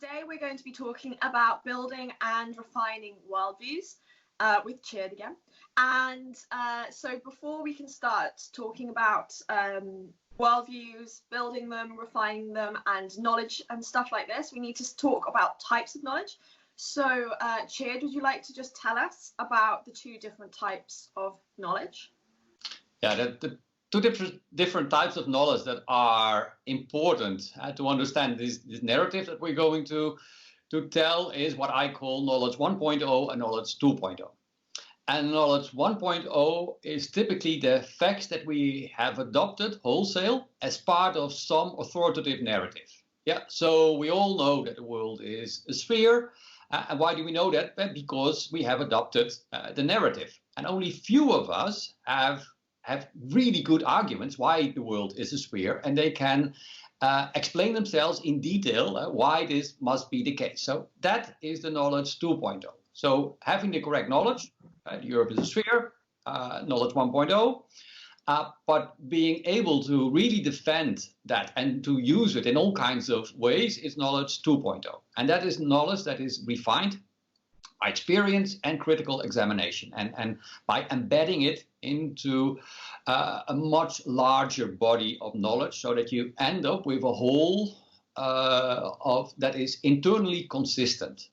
today we're going to be talking about building and refining worldviews with Tjeerd again. And so before we can start talking about worldviews, building them, refining them, and knowledge and stuff like this, we need to talk about types of knowledge. So Tjeerd, would you like to just tell us about the two different types of knowledge? Yeah, the two different types of knowledge that are important to understand this narrative that we're going to tell is what I call knowledge 1.0 and knowledge 2.0. And knowledge 1.0 is typically the facts that we have adopted wholesale as part of some authoritative narrative. Yeah, so we all know that the world is a sphere. And why do we know that? Because we have adopted the narrative. And only few of us have really good arguments why the world is a sphere, and they can explain themselves in detail why this must be the case. So that is the knowledge 2.0. So having the correct knowledge, Europe is a sphere, knowledge 1.0, but being able to really defend that and to use it in all kinds of ways is knowledge 2.0. And that is knowledge that is refined by experience and critical examination, and by embedding it into a much larger body of knowledge, so that you end up with a whole that is internally consistent.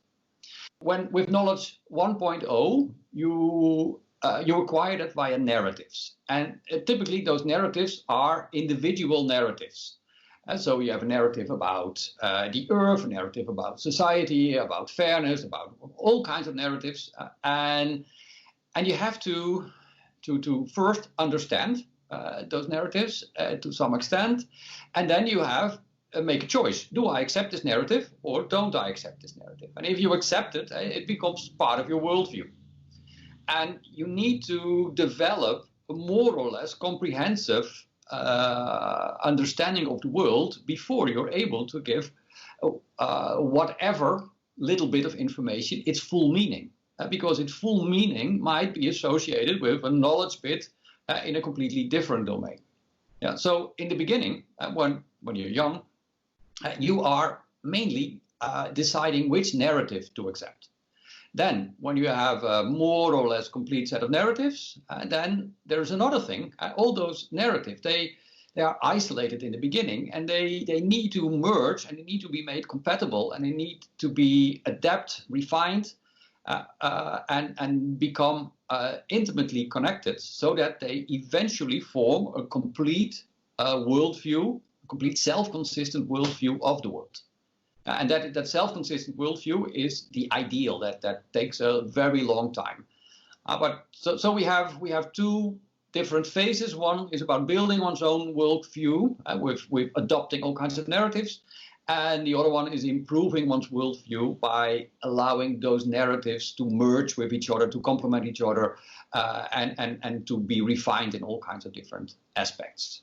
With knowledge 1.0, you acquire that via narratives, and typically those narratives are individual narratives. And so you have a narrative about the earth, a narrative about society, about fairness, about all kinds of narratives, and you have to first understand those narratives to some extent, and then you have make a choice. Do I accept this narrative or don't I accept this narrative? And if you accept it, it becomes part of your worldview. And you need to develop a more or less comprehensive understanding of the world before you're able to give whatever little bit of information its full meaning. Because its full meaning might be associated with a knowledge bit in a completely different domain. Yeah. So in the beginning, when you're young, you are mainly deciding which narrative to accept. Then, when you have a more or less complete set of narratives, then there's another thing. All those narratives, they are isolated in the beginning, and they need to merge, and they need to be made compatible, and they need to be adapted, refined, and become intimately connected, so that they eventually form a complete worldview, a complete self-consistent worldview of the world. And that self-consistent worldview is the ideal. That takes a very long time. But we have two different phases. One is about building one's own worldview with adopting all kinds of narratives, and the other one is improving one's worldview by allowing those narratives to merge with each other, to complement each other, and to be refined in all kinds of different aspects.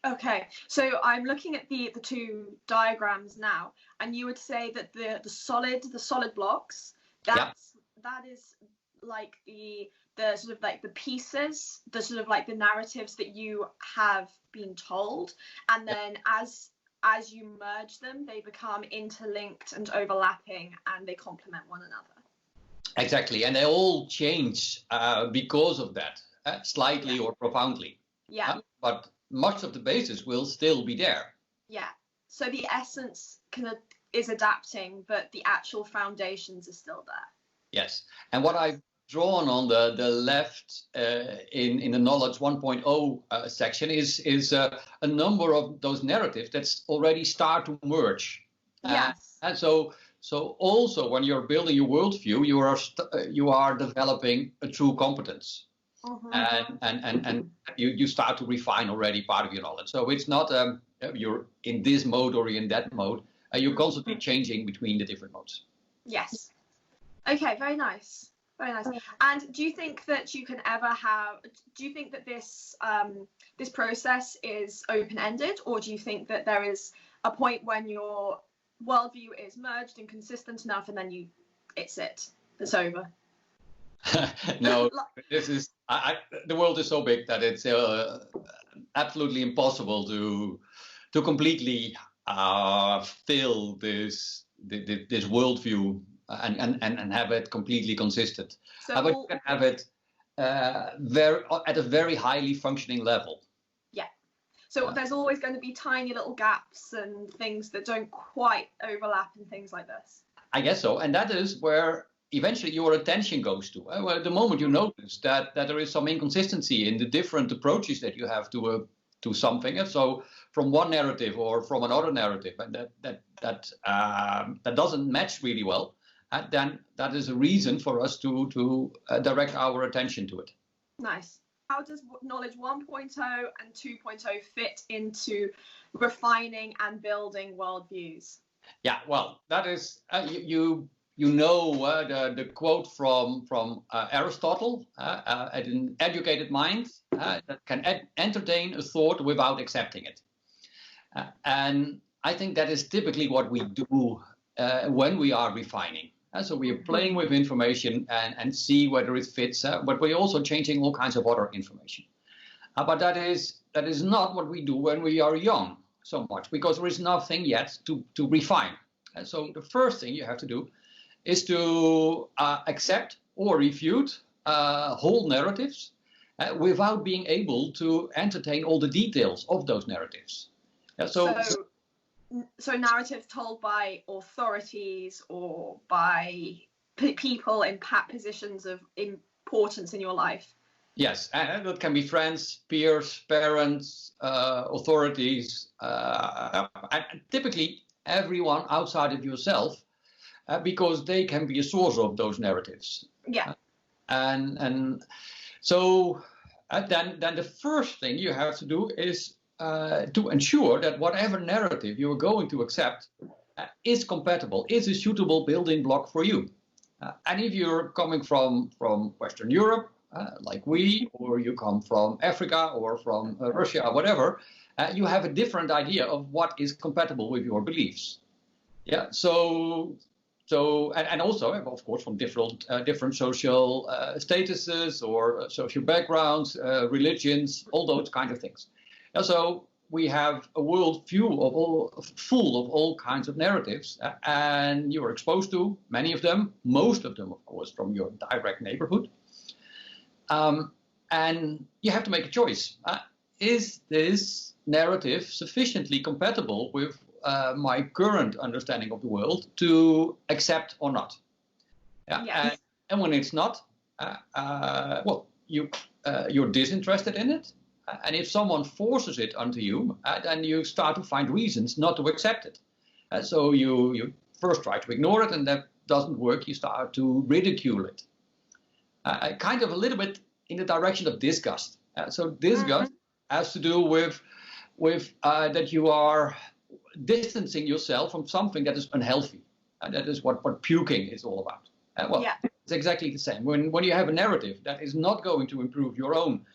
Okay, so I'm looking at the two diagrams now, and you would say that the solid blocks, that is like the sort of like the pieces, the sort of like the narratives that you have been told, and then as you merge them, they become interlinked and overlapping, and they complement one another. Exactly, and they all change because of that, slightly or profoundly. Yeah. But much of the basis will still be there. Yeah. So the essence is adapting, but the actual foundations are still there. Yes. And what I've drawn on the left in the knowledge 1.0 section is a number of those narratives that already start to merge. Yes. And so also when you're building your worldview, you are developing a true competence. Mm-hmm. And you start to refine already part of your knowledge. So it's not you're in this mode or in that mode. You're constantly changing between the different modes. Yes. Okay, very nice. Very nice. And do you think that you can ever do you think that this process is open-ended, or do you think that there is a point when your worldview is merged and consistent enough, and then it's over? No, this is the world is so big that it's absolutely impossible to completely fill this this worldview and have it completely consistent. So but you can have it at a very highly functioning level. Yeah. So there's always going to be tiny little gaps and things that don't quite overlap and things like this. I guess so. And that is where eventually your attention goes to. Well, the moment you notice that there is some inconsistency in the different approaches that you have to something, and so from one narrative or from another narrative, and that doesn't match really well, then that is a reason for us to direct our attention to it. Nice. How does knowledge 1.0 and 2.0 fit into refining and building worldviews? Yeah, well, that is the quote from Aristotle, an educated mind that can entertain a thought without accepting it. And I think that is typically what we do when we are refining. So we are playing with information and see whether it fits, but we're also changing all kinds of other information. But that is not what we do when we are young so much, because there is nothing yet to refine. And so the first thing you have to do is to accept or refute whole narratives without being able to entertain all the details of those narratives. So narratives told by authorities or by people in positions of importance in your life. Yes, and that can be friends, peers, parents, authorities, and typically everyone outside of yourself, because they can be a source of those narratives. Yeah. So then the first thing you have to do is to ensure that whatever narrative you are going to accept is compatible, is a suitable building block for you. And if you're coming from Western Europe, like we, or you come from Africa or from Russia, or whatever, you have a different idea of what is compatible with your beliefs. Yeah. So and also, of course, from different social statuses or social backgrounds, religions, all those kind of things. And so we have a worldview full of all kinds of narratives, and you're exposed to many of them, most of them, of course, from your direct neighborhood. And you have to make a choice. Is this narrative sufficiently compatible with my current understanding of the world to accept or not? Yeah. Yes. And when it's not, you're disinterested in it. And if someone forces it onto you, then you start to find reasons not to accept it. So you first try to ignore it, and that doesn't work. You start to ridicule it. Kind of a little bit in the direction of disgust. So disgust has to do with that you are distancing yourself from something that is unhealthy. That is what puking is all about. It's exactly the same. When you have a narrative that is not going to improve your own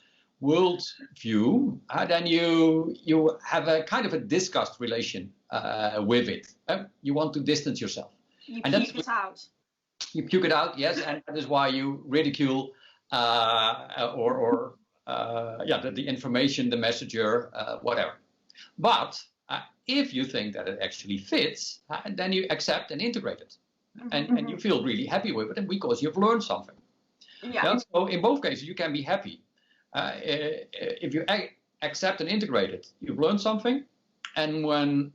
world view, then you have a kind of a disgust relation with it. You want to distance yourself. You puke it out. You puke it out, yes, and that is why you ridicule the information, the messenger, whatever. But if you think that it actually fits, then you accept and integrate it, and you feel really happy with it, and because you've learned something. Yeah. So in both cases, you can be happy. If you accept and integrate it, you've learned something, and when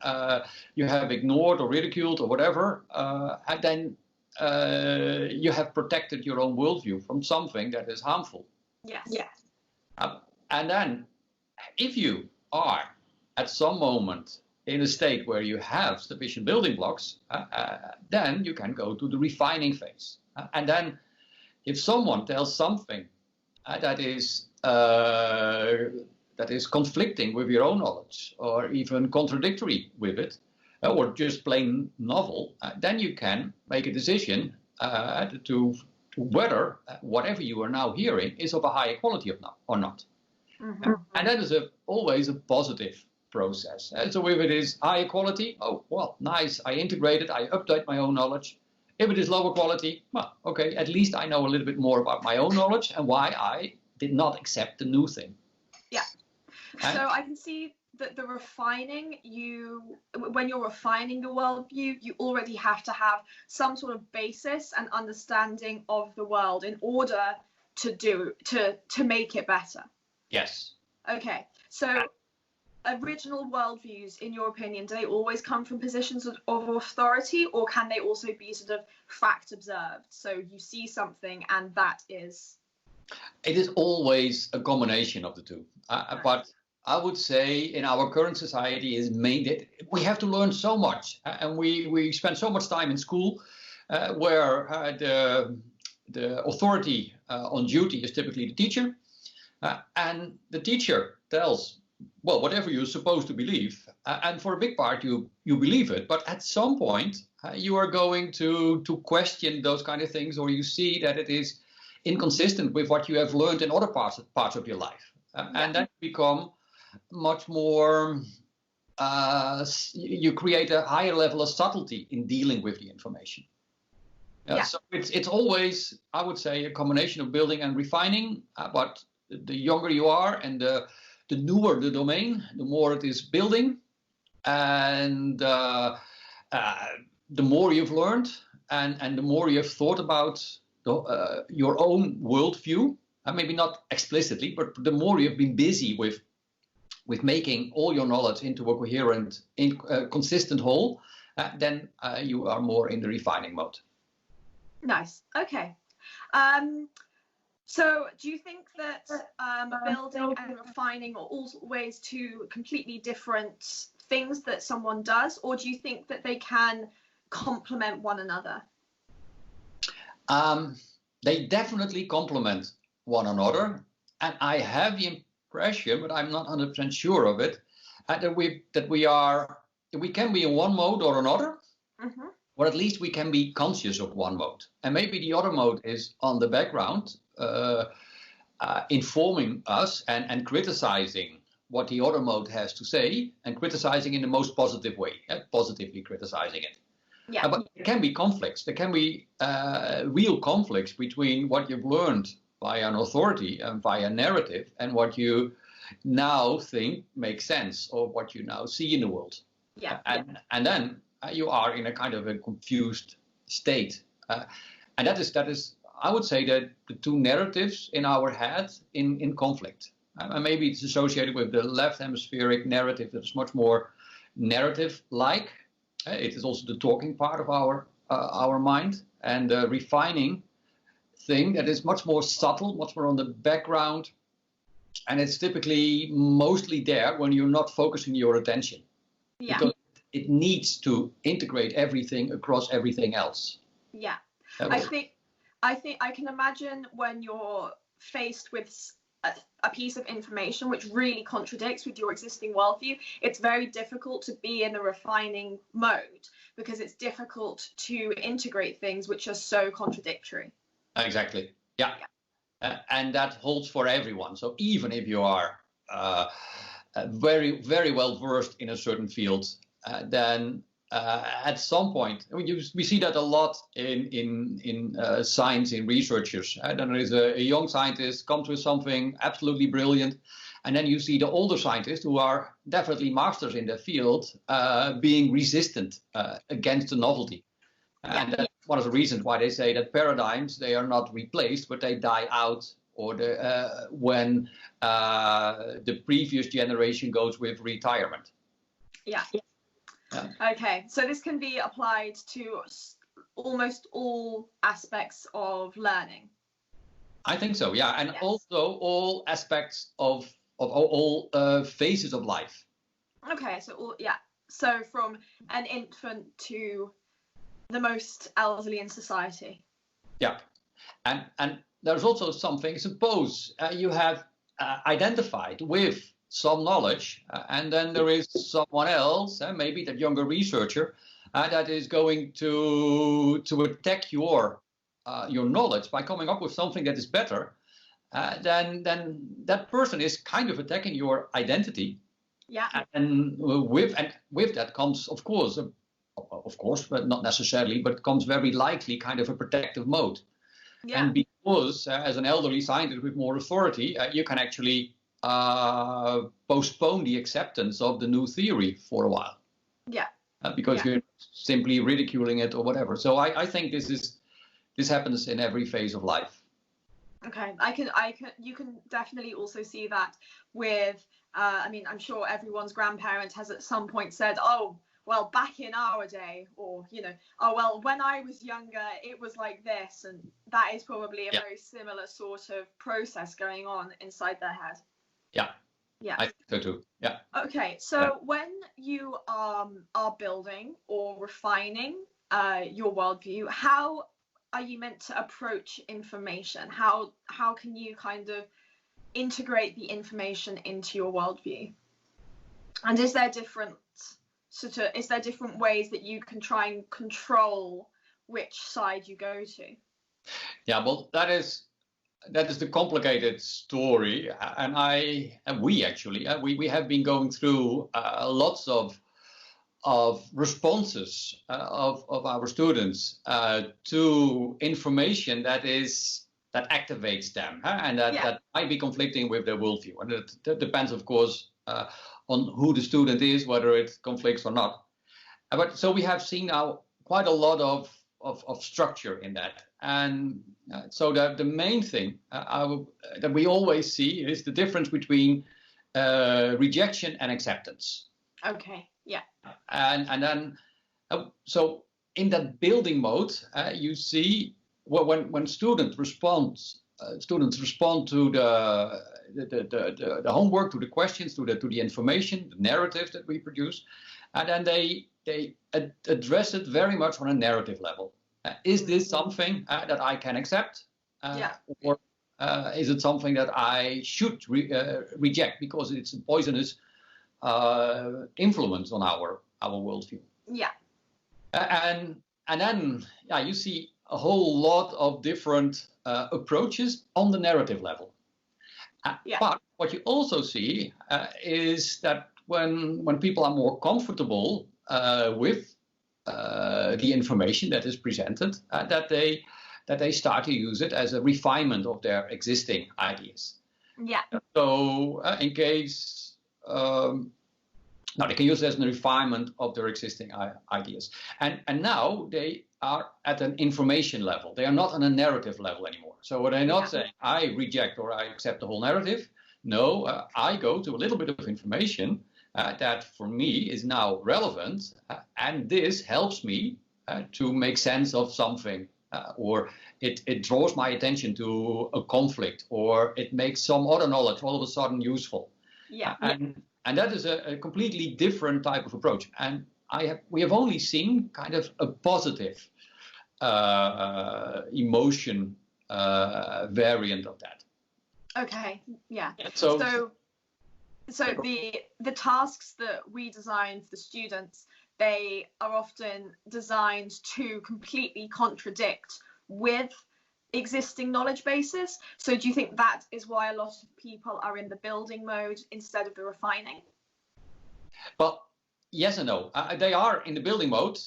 you have ignored or ridiculed or whatever, then you have protected your own worldview from something that is harmful. Yes. And then, if you are at some moment in a state where you have sufficient building blocks, then you can go to the refining phase. And then, if someone tells something that is conflicting with your own knowledge, or even contradictory with it, or just plain novel, then you can make a decision to whether whatever you are now hearing is of a higher quality or not. And that is always a positive process. So if it is higher quality, oh, well, nice, I integrate it, I update my own knowledge. If it is lower quality, well, okay, at least I know a little bit more about my own knowledge and why I did not accept the new thing. Yeah. So I can see that the refining, when you're refining your worldview, you already have to have some sort of basis and understanding of the world in order to make it better. Yes. Okay, so original worldviews, in your opinion, do they always come from positions of authority, or can they also be sort of fact observed? So you see something and that is... It is always a combination of the two. But I would say in our current society is that we have to learn so much, and we spend so much time in school where the authority on duty is typically the teacher, and the teacher tells, well, whatever you're supposed to believe, and for a big part you believe it, but at some point you are going to question those kind of things, or you see that it is inconsistent with what you have learned in other parts of your life, and then become much more, you create a higher level of subtlety in dealing with the information. So it's always, I would say, a combination of building and refining, but the younger you are and the newer the domain, the more it is building, and the more you've learned, and the more you have thought about your own worldview, maybe not explicitly, but the more you've been busy with making all your knowledge into a coherent, consistent whole, then you are more in the refining mode. Nice. Okay. So do you think that building and refining are always two completely different things that someone does, or do you think that they can complement one another? They definitely complement one another, and I have the impression, but I'm not 100% sure of it, that we can be in one mode or another, or at least we can be conscious of one mode, and maybe the other mode is on the background, informing us and criticizing what the other mode has to say, and criticizing in the most positive way, positively criticizing it. Yeah. But there can be conflicts. There can be real conflicts between what you've learned via an authority and via narrative and what you now think makes sense, or what you now see in the world. Yeah. And then you are in a kind of a confused state. And that is, I would say, that the two narratives in our head in conflict. And maybe it's associated with the left hemispheric narrative that is much more narrative-like. It is also the talking part of our mind, and the refining thing that is much more subtle, much more on the background, and it's typically mostly there when you're not focusing your attention, because it needs to integrate everything across everything else. Yeah, I think I can imagine when you're faced with a piece of information which really contradicts with your existing worldview, it's very difficult to be in the refining mode, because it's difficult to integrate things which are so contradictory. Exactly. Yeah. And that holds for everyone. So even if you are very, very well versed in a certain field, then at some point, we see that a lot in science, in researchers. Then there is a young scientist comes with something absolutely brilliant, and then you see the older scientists who are definitely masters in their field being resistant against the novelty. And that's one of the reasons why they say that paradigms, they are not replaced, but they die out, or when the previous generation goes with retirement. Yeah. Okay, so this can be applied to almost all aspects of learning. I think so, yeah, and also all aspects of all phases of life. Okay, so from an infant to the most elderly in society. Yeah, and there's also something. Suppose you have identified with some knowledge, and then there is someone else, maybe that younger researcher, that is going to attack your knowledge by coming up with something that is better. Then that person is kind of attacking your identity. Yeah. And with that comes, of course, but not necessarily, but comes very likely kind of a protective mode. Yeah. And because as an elderly scientist with more authority, you can actually postpone the acceptance of the new theory for a while. Yeah. Because you're simply ridiculing it or whatever. So I think this happens in every phase of life. Okay, you can definitely also see that with, I mean, I'm sure everyone's grandparent has at some point said, oh, well, back in our day, or, you know, oh, well, when I was younger, it was like this. And that is probably a very similar sort of process going on inside their head. Yeah. Yeah. I think so too. Yeah. Okay, so when you are building or refining your worldview, how are you meant to approach information? How can you kind of integrate the information into your worldview? And is there different ways that you can try and control which side you go to? Yeah, well, that is the complicated story, and we have been going through lots of responses of our students to information that activates them, and that might be conflicting with their worldview, and that depends, of course, on who the student is, whether it conflicts or not. But so we have seen now quite a lot of structure in that, and so the main thing that we always see is the difference between rejection and acceptance. Okay. Yeah. And then so in that building mode, you see when students respond to the homework, to the questions, to the information, the narrative that we produce, and then they address it very much on a narrative level. Is this something that I can accept, or is it something that I should reject because it's a poisonous influence on our worldview? Yeah. And then you see a whole lot of different approaches on the narrative level. But what you also see is that when people are more comfortable with the information that is presented, that they start to use it as a refinement of their existing ideas. Yeah. So in case now they can use it as a refinement of their existing ideas, and now they are at an information level. They are not on a narrative level anymore. So what I not saying I reject or I accept the whole narrative. No, I go to a little bit of information that for me is now relevant, and this helps me to make sense of something, or it draws my attention to a conflict, or it makes some other knowledge all of a sudden useful. Yeah. And that is a completely different type of approach. And we have only seen kind of a positive emotion variant of that. Okay. Yeah. So the tasks that we design for the students, they are often designed to completely contradict with existing knowledge bases. So do you think that is why a lot of people are in the building mode instead of the refining? Well, yes and no. They are in the building mode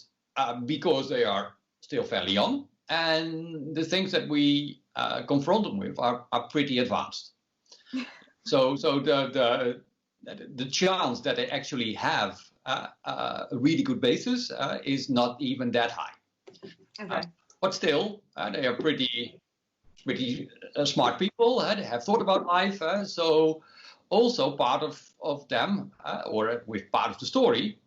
because they are still fairly young, and the things that we confront them with are pretty advanced. So the chance that they actually have a really good basis is not even that high. Okay. But still, they are pretty smart people. They have thought about life. So also part of them, or with part of the story,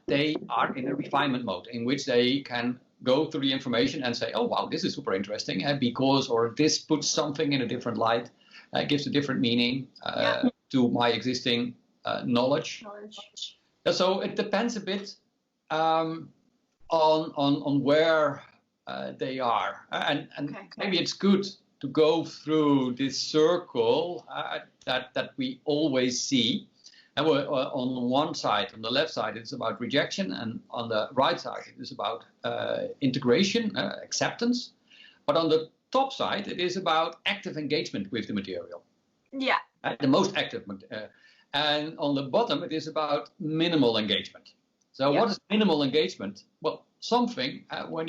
they are in a refinement mode in which they can go through the information and say, oh, wow, this is super interesting because, or this puts something in a different light, gives a different meaning to my existing knowledge. So it depends a bit on where they are, and maybe it's good to go through this circle that we always see. And on one side, on the left side, it's about rejection, and on the right side, it is about integration, acceptance. But on the top side, it is about active engagement with the material. Yeah. The most active. And on the bottom, it is about minimal engagement. So what is minimal engagement? Well, something when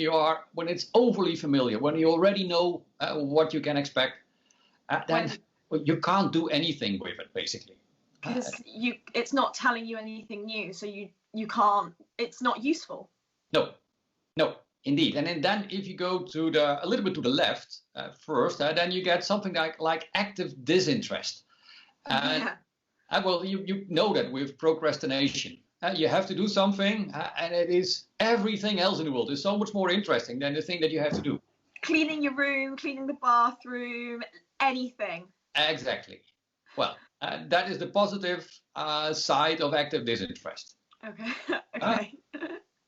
it's overly familiar, when you already know what you can expect, then you can't do anything with it, basically. Because it's not telling you anything new, so you can't. It's not useful. No, indeed. And then if you go to a little bit to the left first, then you get something like active disinterest. Well, you know that with procrastination. You have to do something, and it is everything else in the world is so much more interesting than the thing that you have to do. Cleaning your room, cleaning the bathroom, anything. Exactly. Well, that is the positive side of active disinterest. Okay.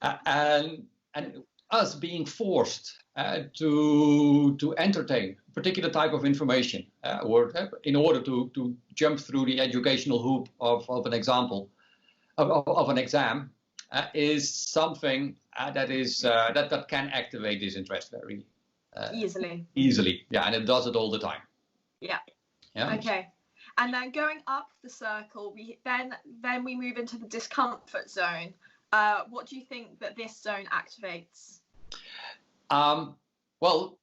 And us being forced to entertain a particular type of information, or in order to jump through the educational hoop of an example. Of an exam is something that can activate disinterest very easily. Yeah, and it does it all the time. Yeah. Okay. And then going up the circle, we move into the discomfort zone. What do you think that this zone activates? Well,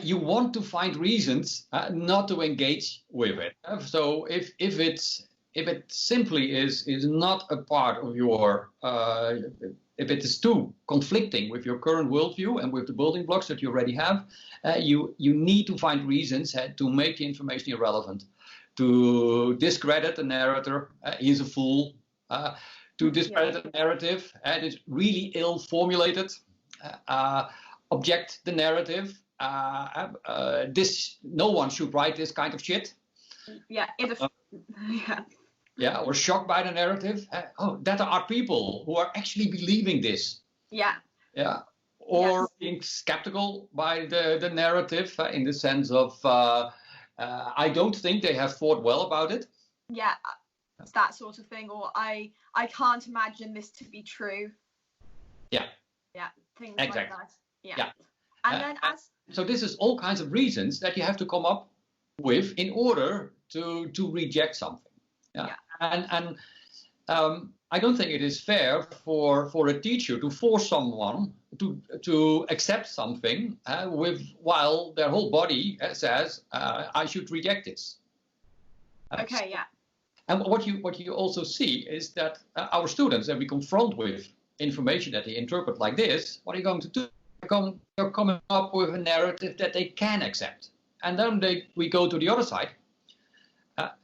you want to find reasons not to engage with it. So if it simply is not a part of your, if it is too conflicting with your current worldview and with the building blocks that you already have, you need to find reasons to make the information irrelevant, to discredit the narrator, he's a fool, to discredit the narrative, it is really ill formulated, object the narrative, no one should write this kind of shit. Yeah, or shocked by the narrative. That are people who are actually believing this. Yeah. Or being skeptical by the narrative in the sense of, I don't think they have thought well about it. Yeah, it's that sort of thing. Or I can't imagine this to be true. Yeah. Yeah, things exactly. like that. Yeah. And then so this is all kinds of reasons that you have to come up with in order to reject something. Yeah. And I don't think it is fair for a teacher to force someone to accept something while their whole body says I should reject this. And what you also see is that our students, that we confront with information that they interpret like this, what are you going to do? They're coming up with a narrative that they can accept, and then we go to the other side,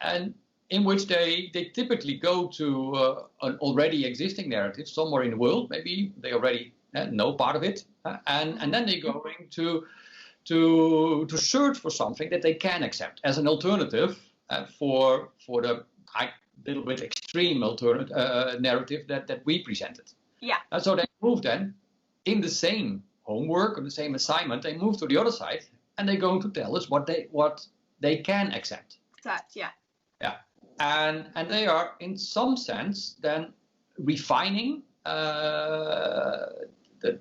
and in which they typically go to an already existing narrative somewhere in the world. Maybe they already know part of it, and then they're going to search for something that they can accept as an alternative for the little bit extreme alternative narrative that we presented. Yeah. So they move then in the same homework or the same assignment. They move to the other side, and they're going to tell us what they can accept. Yeah. And they are in some sense then refining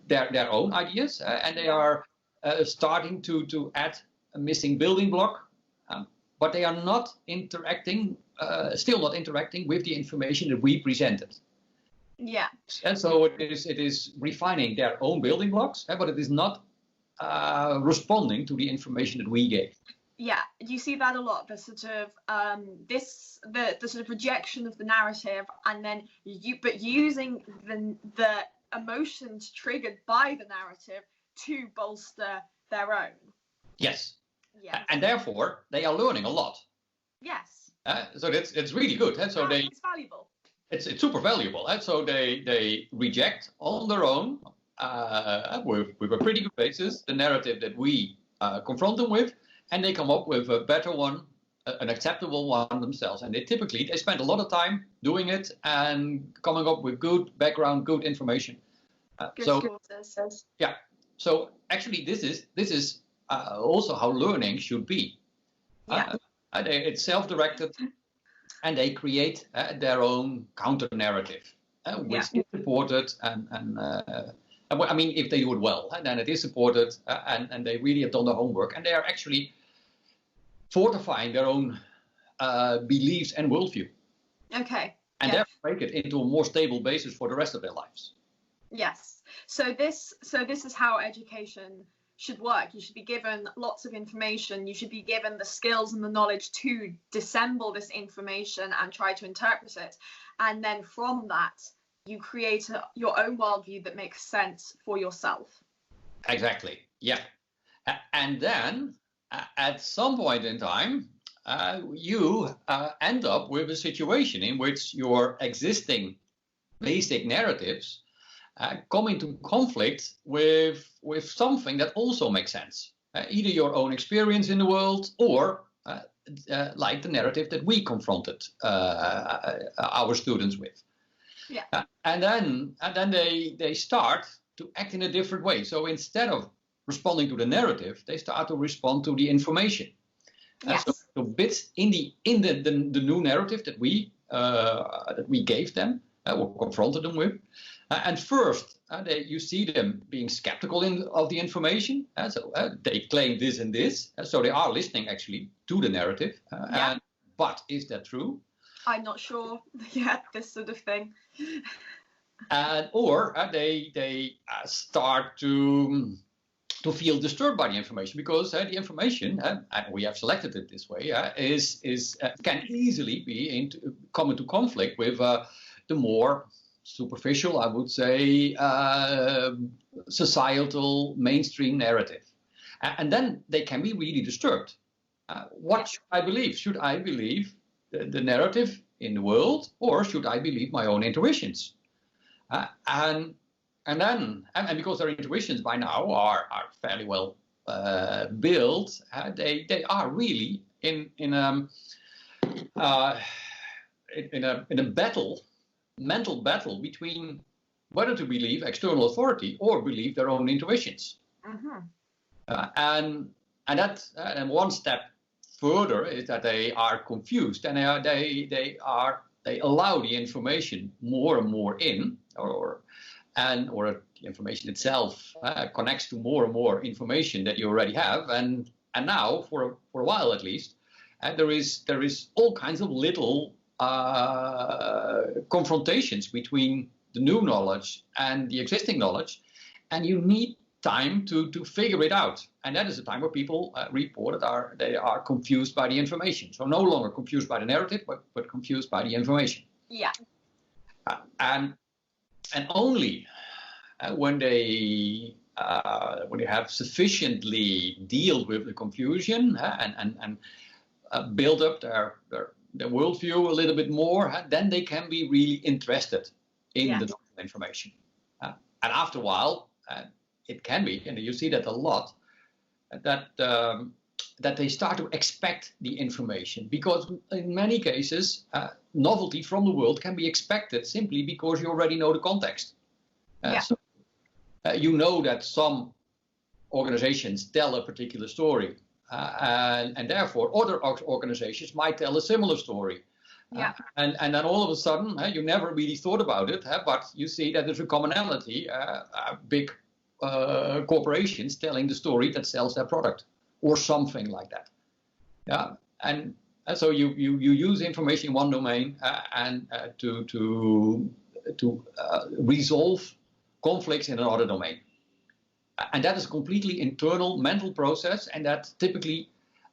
their own ideas, and they are starting to add a missing building block, but they are not interacting, still not interacting with the information that we presented. Yeah. And so it is refining their own building blocks, but it is not responding to the information that we gave. Yeah, you see that a lot. The sort of the sort of rejection of the narrative, and then using the emotions triggered by the narrative to bolster their own. Yes. Yeah. And therefore they are learning a lot. Yes. So it's really good. So it's valuable. It's super valuable. So they reject on their own with a pretty good basis the narrative that we confront them with. And they come up with a better one, an acceptable one themselves. And they spend a lot of time doing it and coming up with good background, good information. Yeah. So actually, this is also how learning should be. Yeah. It's self-directed, and they create their own counter narrative, which is supported and I mean, if they do it well, then it is supported, and they really have done their homework, and they are actually fortifying their own beliefs and worldview. Okay. And therefore make it into a more stable basis for the rest of their lives. Yes. So this is how education should work. You should be given lots of information. You should be given the skills and the knowledge to dissemble this information and try to interpret it. And then from that, you create your own worldview that makes sense for yourself. Exactly. Yeah. And then at some point in time, you end up with a situation in which your existing basic narratives come into conflict with something that also makes sense. Either your own experience in the world or like the narrative that we confronted our students with. Yeah. And then they start to act in a different way. So instead of responding to the narrative, they start to respond to the information. Yes. So bits in the new narrative that we gave them or confronted them with. And first, you see them being skeptical of the information. So they claim this and this. So they are listening actually to the narrative. But is that true? I'm not sure. Yeah, this sort of thing. Or they start to feel disturbed by the information because the information, and we have selected it this way, can easily come into conflict with the more superficial, I would say, societal mainstream narrative. And then they can be really disturbed. What should I believe? Should I believe the narrative in the world, or should I believe my own intuitions? And because their intuitions by now are fairly well built, they are really in a mental battle between whether to believe external authority or believe their own intuitions. Mm-hmm. And one step further is that they are confused and they allow the information more and more in, or the information itself connects to more and more information that you already have, and now for a while at least, there is all kinds of little confrontations between the new knowledge and the existing knowledge, and you need time to figure it out. And that is the time where people report that they are confused by the information. So no longer confused by the narrative, but confused by the information. Yeah. And only when they have sufficiently dealt with the confusion and build up their worldview a little bit more, then they can be really interested in the information. And after a while, it can be, and you see that a lot, that they start to expect the information, because in many cases, novelty from the world can be expected simply because you already know the context. So, you know that some organizations tell a particular story, and therefore other organizations might tell a similar story. And then all of a sudden, you never really thought about it, but you see that there's a commonality, big corporations telling the story that sells their product or something like that. And so you use information in one domain and to resolve conflicts in another domain. And that is a completely internal mental process, and that typically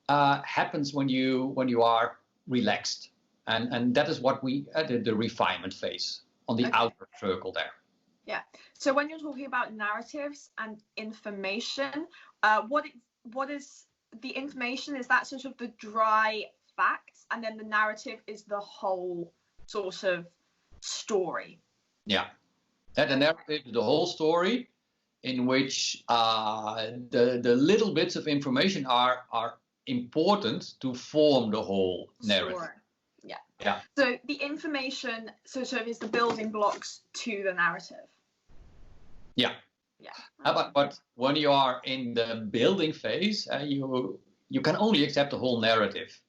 happens when you are relaxed. And that is what we the refinement phase on the outer circle there. Yeah. So when you're talking about narratives and information, what is the information? Is that sort of the dry facts, and then the narrative is the whole sort of story? Yeah. That the narrative is the whole story, in which the little bits of information are important to form the whole narrative. Sure. Yeah. So the information sort of is the building blocks to the narrative. Yeah. But when you are in the building phase, you can only accept the whole narrative.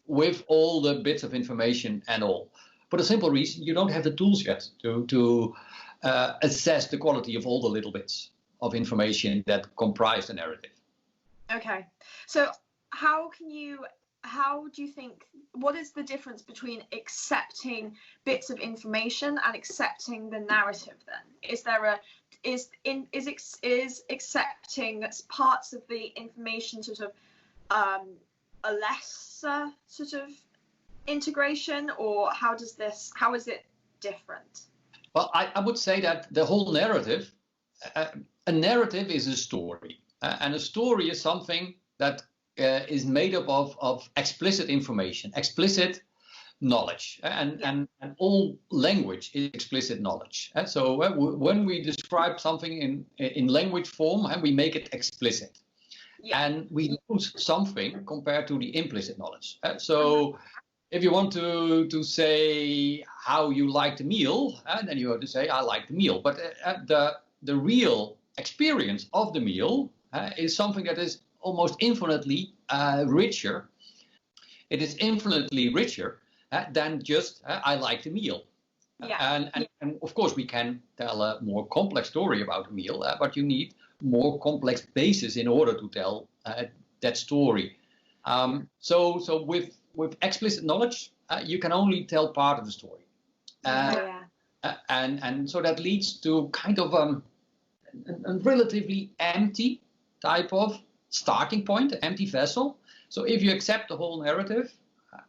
With all the bits of information and all. For the simple reason, you don't have the tools yet to assess the quality of all the little bits of information that comprise the narrative. Okay. So how do you think, what is the difference between accepting bits of information and accepting the narrative then? is accepting parts of the information sort of a lesser sort of integration, or how is it different? Well, I would say that the whole narrative, a narrative is a story, and a story is something that is made up of explicit information, explicit knowledge, and all language is explicit knowledge. And so when we describe something in language form, and we make it explicit, and we lose something compared to the implicit knowledge. So if you want to say how you like the meal, then you have to say I like the meal. But the real experience of the meal is something that is almost infinitely richer. It is infinitely richer than just I like the meal. And of course we can tell a more complex story about a meal, but you need more complex basis in order to tell that story. So with explicit knowledge, you can only tell part of the story. And so that leads to kind of a relatively empty type of starting point, an empty vessel. So if you accept the whole narrative,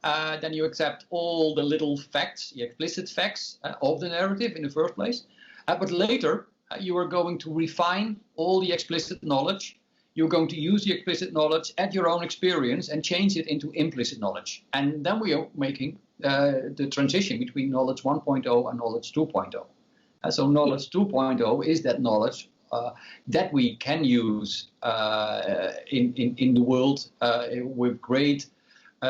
then you accept all the little facts, the explicit facts of the narrative in the first place. But later, you are going to refine all the explicit knowledge. You're going to use the explicit knowledge at your own experience and change it into implicit knowledge. And then we are making the transition between knowledge 1.0 and knowledge 2.0. So knowledge 2.0 is that knowledge that we can use in the world with great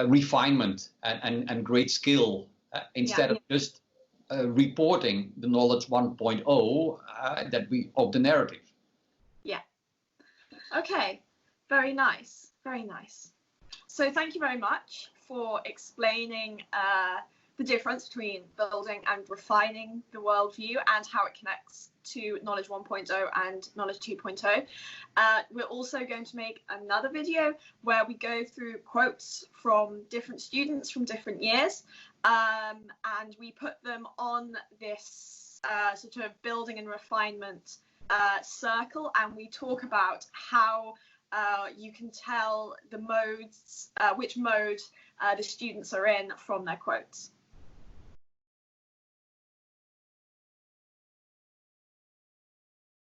refinement and great skill instead of just reporting the knowledge 1.0 that we of the narrative. Yeah. Okay. Very nice. Very nice. So thank you very much for explaining the difference between building and refining the worldview and how it connects to knowledge 1.0 and knowledge 2.0. We're also going to make another video where we go through quotes from different students from different years, and we put them on this sort of building and refinement circle, and we talk about how you can tell the modes, which mode the students are in from their quotes.